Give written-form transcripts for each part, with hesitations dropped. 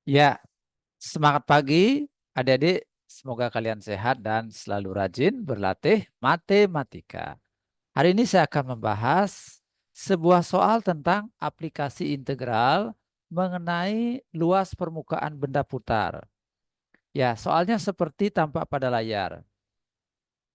Ya, semangat pagi adik-adik. Semoga kalian sehat dan selalu rajin berlatih matematika. Hari ini saya akan membahas sebuah soal tentang aplikasi integral mengenai luas permukaan benda putar. Ya, soalnya seperti tampak pada layar.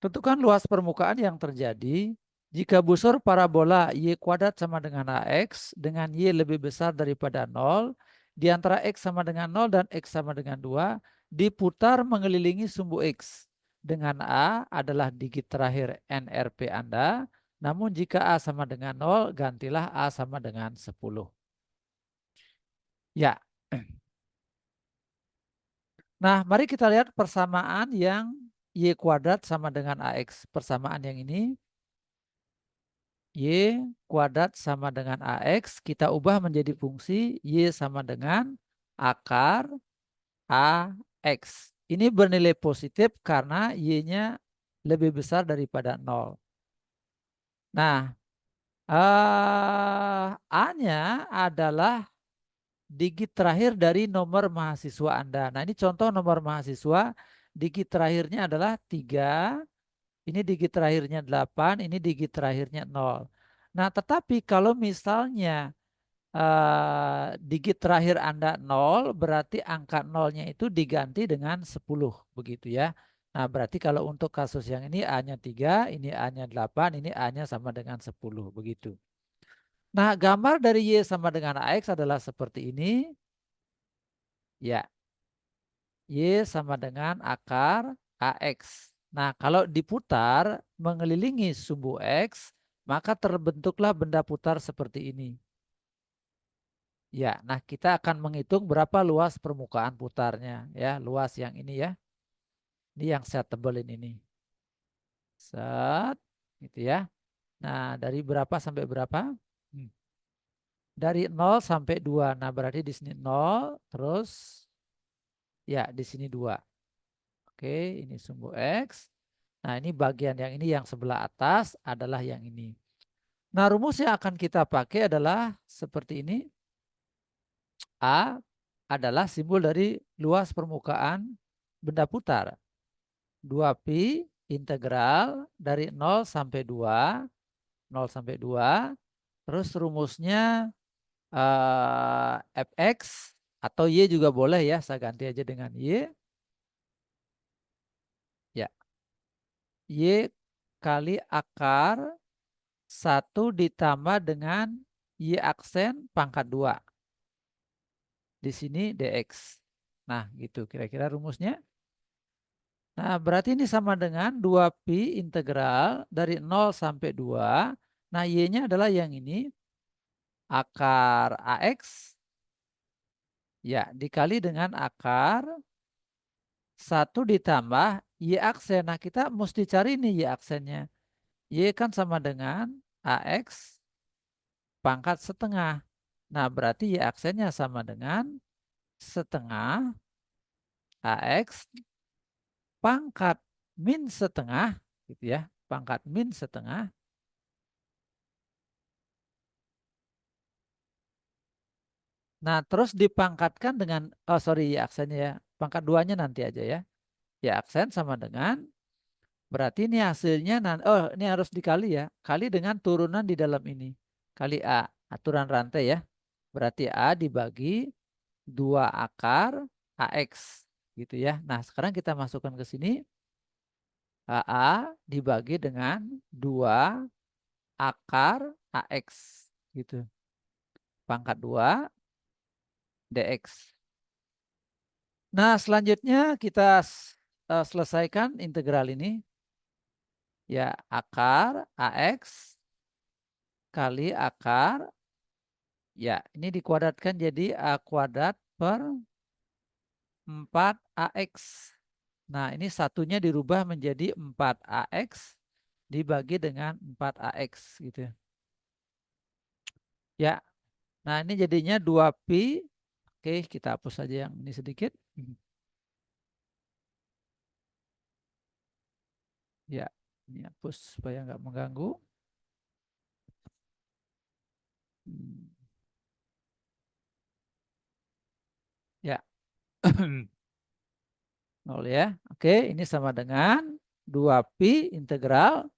Tentukan luas permukaan yang terjadi jika busur parabola Y kuadrat sama dengan AX dengan Y lebih besar daripada 0, di antara X sama dengan 0 dan X sama dengan 2, diputar mengelilingi sumbu X. Dengan A adalah digit terakhir NRP Anda, namun jika A sama dengan 0, gantilah A sama dengan 10. Ya, nah mari kita lihat persamaan yang Y kuadrat sama dengan AX. Persamaan yang ini Y kuadrat sama dengan AX, kita ubah menjadi fungsi Y sama dengan akar AX. Ini bernilai positif karena Y-nya lebih besar daripada 0. Nah, A-nya adalah digit terakhir dari nomor mahasiswa Anda. Nah, ini contoh nomor mahasiswa, digit terakhirnya adalah 3, ini digit terakhirnya 8, ini digit terakhirnya 0. Nah, tetapi kalau misalnya digit terakhir Anda 0, berarti angka 0-nya itu diganti dengan 10 begitu ya. Nah, berarti kalau untuk kasus yang ini A-nya 3, ini A-nya 8, ini A-nya sama dengan 10 begitu. Nah, gambar dari Y sama dengan AX adalah seperti ini. Ya, Y sama dengan akar AX. Nah, kalau diputar mengelilingi sumbu X, maka terbentuklah benda putar seperti ini. Ya, nah kita akan menghitung berapa luas permukaan putarnya ya, luas yang ini ya. Ini yang saya tebelin ini. Set, gitu ya. Nah, dari berapa sampai berapa? Dari 0 sampai 2. Nah, berarti di sini 0, terus ya di sini 2. Oke, ini sumbu X. Nah, ini bagian yang ini yang sebelah atas adalah yang ini. Nah, rumus yang akan kita pakai adalah seperti ini. A adalah simbol dari luas permukaan benda putar. 2pi integral dari 0 sampai 2, 0 sampai 2, terus rumusnya fx atau y juga boleh ya, saya ganti aja dengan y. Ya, y kali akar 1 ditambah dengan y aksen pangkat 2. Di sini dx. Nah, gitu kira-kira rumusnya. Nah, berarti ini sama dengan 2pi integral dari 0 sampai 2. Nah, y-nya adalah yang ini. Akar AX. Ya, dikali dengan akar 1 ditambah Y aksen. Nah, kita mesti cari nih Y aksennya. Y kan sama dengan AX pangkat setengah. Nah, berarti Y aksennya sama dengan setengah AX pangkat min setengah, gitu ya, pangkat min setengah. Nah, terus dipangkatkan dengan, oh sorry, ya aksennya ya, pangkat 2-nya nanti aja ya. Ya aksen sama dengan, berarti ini hasilnya, oh ini harus dikali ya, kali dengan turunan di dalam ini. Kali A, aturan rantai ya. Berarti A dibagi 2 akar AX, gitu ya. Nah, sekarang kita masukkan ke sini. AA dibagi dengan 2 akar AX gitu. Pangkat 2 DX. Nah, selanjutnya kita selesaikan integral ini. Ya, akar AX kali akar. Ya, ini dikuadratkan jadi A kuadrat per 4AX. Nah, ini satunya dirubah menjadi 4AX dibagi dengan 4AX gitu. Ya, nah ini jadinya 2pi. Oke, kita hapus saja yang ini sedikit. Ya, ini hapus supaya nggak mengganggu. Ya, 0 ya. Oke, ini sama dengan 2pi integral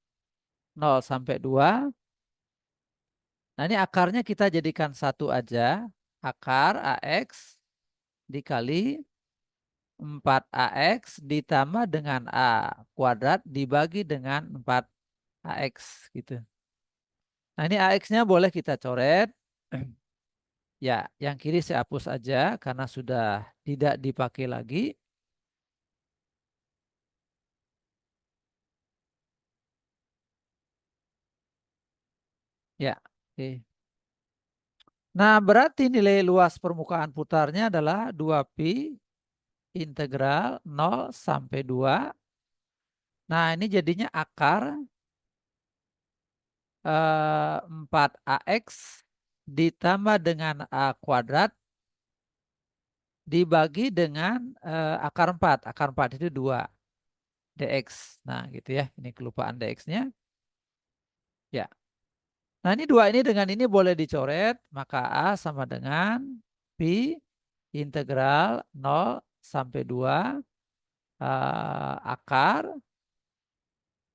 0 sampai 2. Nah, ini akarnya kita jadikan 1 aja. Akar AX dikali 4AX ditambah dengan A kuadrat dibagi dengan 4AX gitu. Nah, ini AX-nya boleh kita coret. Ya, yang kiri saya hapus aja karena sudah tidak dipakai lagi. Ya, oke. Nah, berarti nilai luas permukaan putarnya adalah 2pi integral 0 sampai 2. Nah, ini jadinya akar 4AX ditambah dengan A kuadrat dibagi dengan akar 4. Akar 4 itu 2 dx. Nah, gitu ya. Ini kelupaan dx-nya. Ya. Nah, ini 2 ini dengan ini boleh dicoret. Maka A sama dengan pi integral 0 sampai 2 akar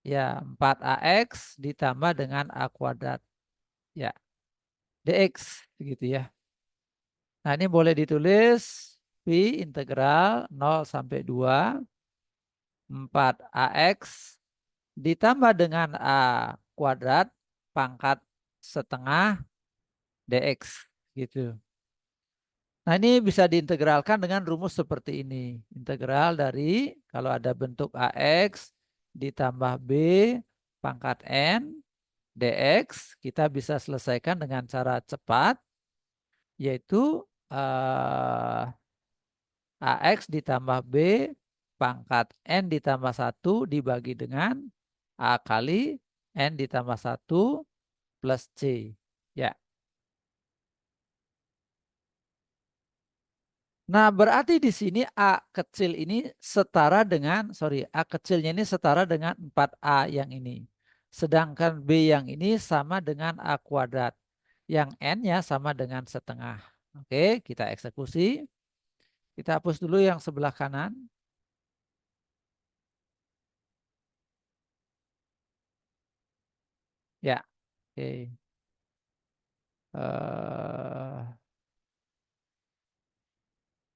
ya 4AX ditambah dengan A kuadrat. Ya, dx begitu ya. Nah, ini boleh ditulis pi integral 0 sampai 2 4AX ditambah dengan A kuadrat pangkat setengah dx gitu. Nah, ini bisa diintegralkan dengan rumus seperti ini. Integral dari kalau ada bentuk AX ditambah B pangkat N dx kita bisa selesaikan dengan cara cepat yaitu AX ditambah B pangkat N ditambah 1 dibagi dengan A kali N ditambah 1 plus C. Ya. Nah, berarti di sini A kecil ini setara dengan, A kecilnya ini setara dengan 4A yang ini. Sedangkan B yang ini sama dengan A kuadrat. Yang N-nya sama dengan setengah. Oke, kita eksekusi. Kita hapus dulu yang sebelah kanan. Ya, oke.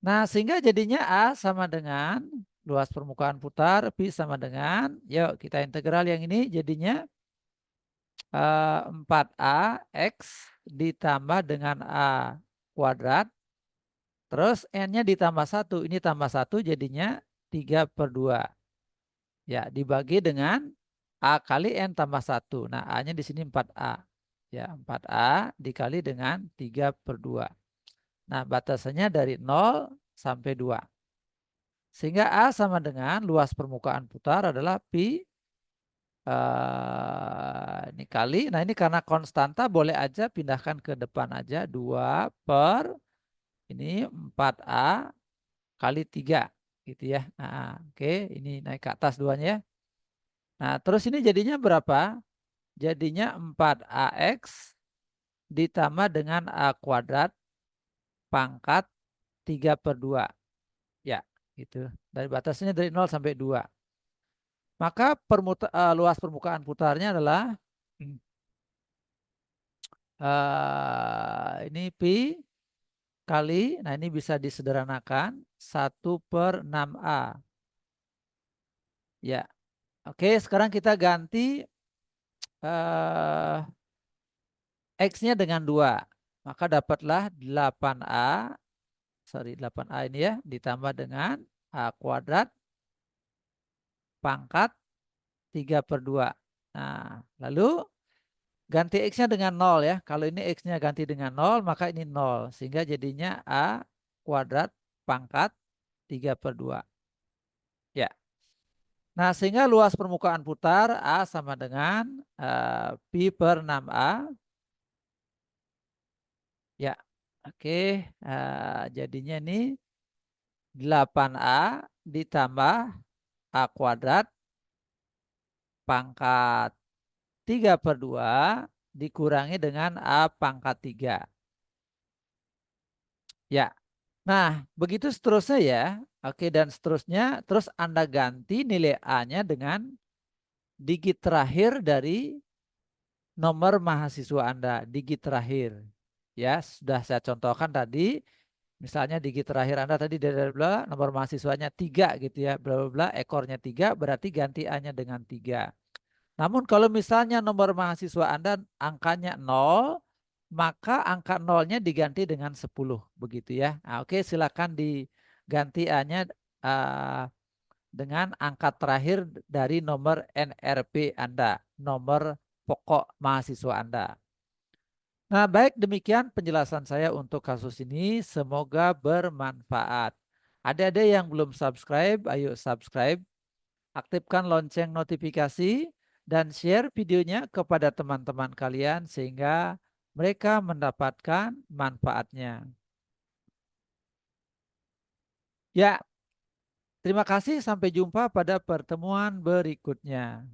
Nah, sehingga jadinya A sama dengan luas permukaan putar, Pi sama dengan, yuk kita integral yang ini jadinya 4A X ditambah dengan A kuadrat, terus N-nya ditambah 1, ini tambah 1 jadinya 3/2. Ya, dibagi dengan A kali N tambah 1. Nah, A-nya di sini 4A. Ya, 4A dikali dengan 3/2. Nah, batasannya dari 0 sampai 2. Sehingga A sama dengan luas permukaan putar adalah pi ini kali. Nah, ini karena konstanta boleh aja pindahkan ke depan aja 2 per ini 4A kali 3 gitu ya. Nah, oke, ini naik ke atas duanya ya. Nah, terus ini jadinya berapa? Jadinya 4AX ditambah dengan A kuadrat pangkat 3/2. Ya, gitu. Dari batasnya dari 0 sampai 2. Maka luas permukaan putarnya adalah ini pi kali, nah ini bisa disederhanakan 1/6A. Ya, oke. Sekarang kita ganti X-nya dengan 2. Maka dapatlah 8A ini ya, ditambah dengan A kuadrat pangkat 3/2. Nah, lalu ganti X-nya dengan 0 ya. Kalau ini X-nya ganti dengan 0, maka ini 0. Sehingga jadinya A kuadrat pangkat 3/2. Ya. Nah, sehingga luas permukaan putar A sama dengan pi per 6A. Ya. Oke. Jadinya ini 8A ditambah A kuadrat pangkat 3/2 dikurangi dengan A pangkat 3. Ya. Nah, begitu seterusnya ya. Oke, dan seterusnya. Terus Anda ganti nilai A-nya dengan digit terakhir dari nomor mahasiswa Anda. Digit terakhir. Ya, sudah saya contohkan tadi. Misalnya digit terakhir Anda tadi dari bla, nomor mahasiswanya 3 gitu ya. Bla bla bla, ekornya 3, berarti ganti A-nya dengan 3. Namun kalau misalnya nomor mahasiswa Anda angkanya 0, maka angka nolnya diganti dengan 10 begitu ya. Nah, oke, silakan diganti A-nya dengan angka terakhir dari nomor NRP Anda, nomor pokok mahasiswa Anda. Nah, baik, demikian penjelasan saya untuk kasus ini. Semoga bermanfaat. Ada yang belum subscribe, ayo subscribe, aktifkan lonceng notifikasi, dan share videonya kepada teman-teman kalian sehingga mereka mendapatkan manfaatnya. Ya, terima kasih. Sampai jumpa pada pertemuan berikutnya.